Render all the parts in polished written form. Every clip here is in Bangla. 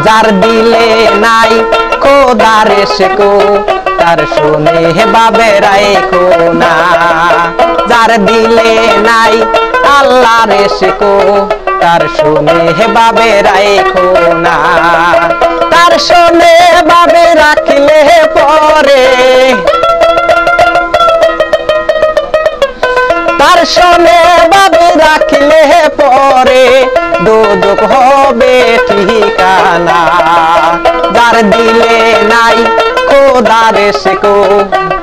যার দিলে নাই খোদার ইশকো তার শুনে বাবে রাখো না যার দিলে নাই আল্লাহর ইশকো তার শুনে বাবে রাখো না তার শুনে বাবে রাখলে পরে তার শুনে বাবে রাখলে পরে দোজখ হবে ঠিকানা যার দিলে নাই খোদার ইশকো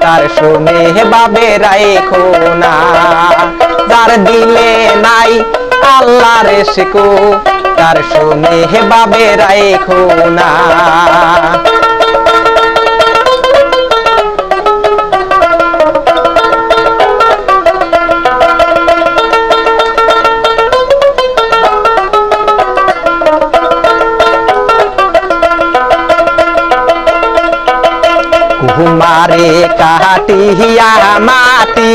তার শুনে বাবে রাখো না যার দিলে নাই আল্লাহর ইশকো তার শুনে বাবে রাখো না ঘুমারে কাটিয়া মাটি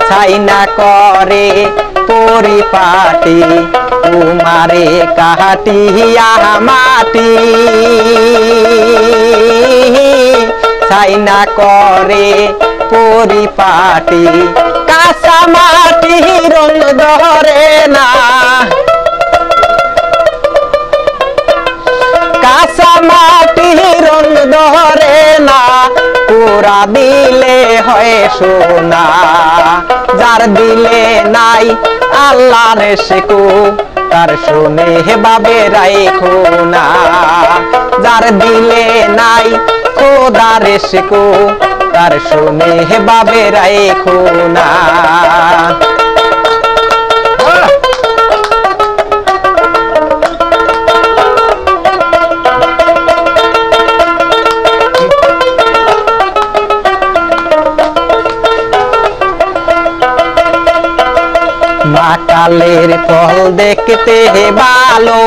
ছাইনা করে পরিপাটি ঘুমারে কাটিয়া মাটি ছাইনা করে পরিপাটি কাঁচা মাটি রং ধরে না কাঁচা মাটি রং ধরে না পুরা দিলে হয় সোনা যার দিলে নাই আল্লাহর ইশকো তার শুনে বাবে রাখো না যার দিলে নাই খোদার ইশকো তার শুনে বাবে রাখো না মাকালের ফল দেখতে ভালো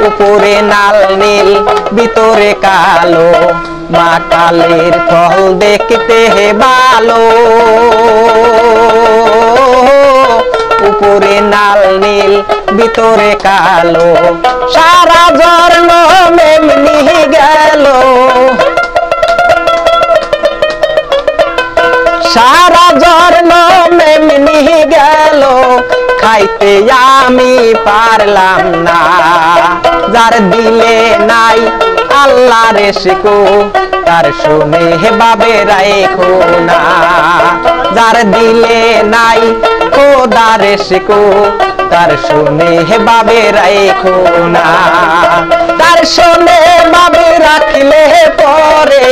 উপরে লাল নীল ভিতরে কালো মাকালের ফল দেখতে ভালো উপরে লাল নীল ভিতরে কালো সারা জন্ম এমনি গেল সারা জন্ম এমনি গেল খাইতে আমি পারলাম না যার দিলে নাই আল্লাহর ইশকো তার শুনে বাবে রাখো না যার দিলে নাই খোদার ইশকো তার শুনে বাবে রাখো না তার শুনে বাবে রাখলে পরে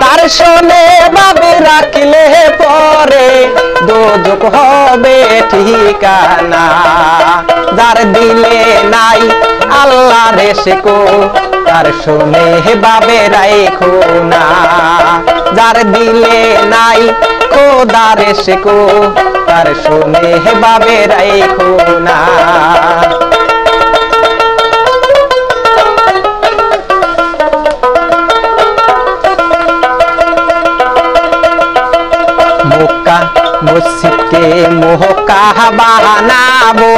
তার শুনে বাবে রাখলে পরে দোজখ হবে ঠিকানা যার দিলে নাই আল্লাহর ইশকো তার শুনে বাবে রাখো না যার দিলে নাই খোদার ইশকো তার শুনে বাবে রাখো না মক্কা মসজিদকে মক্কা বানাবো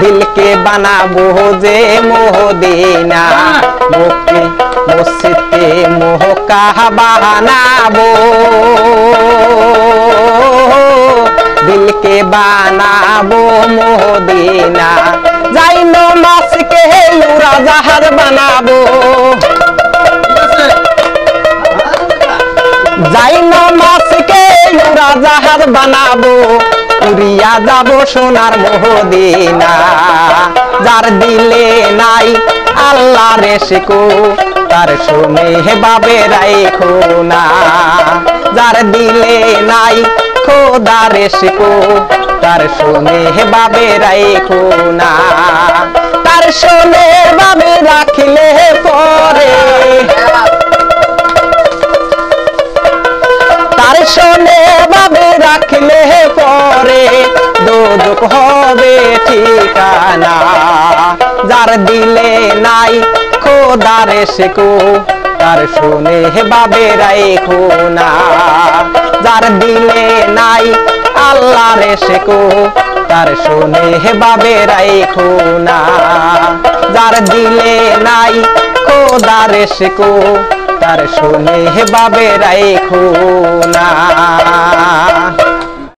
দিলকে বানাবো যে মদিনা মক্কা মসজিদকে মক্কা বানাবো দিলকে বানাবো মদিনা যাইনো মাছকে উড়াজাহাজ বানাবো যাইনো মাছকে উড়াজাহাজ বানাবো উড়িয়া যাবো সোনার মদিনা যার দিলে নাই আল্লাহর ইশকো তার শুনে বাবে রাখো না যার দিলে নাই খোদার ইশকো তার শুনে বাবে রাখো না তার শুনে বাবে রাখলে পরে তার শুনে বাবে রাখলে পরে দোজখ হবে ঠিকানা যার দিলে নাই খোদার ইশকো তার শুনে বাবে রাইখো না। যার দিলে নাই আল্লাহর শেকো তার শুনে বাবে রাইখো না। যার দিলে নাই খোদার শেকো তার শুনে বাবে রাইখো না।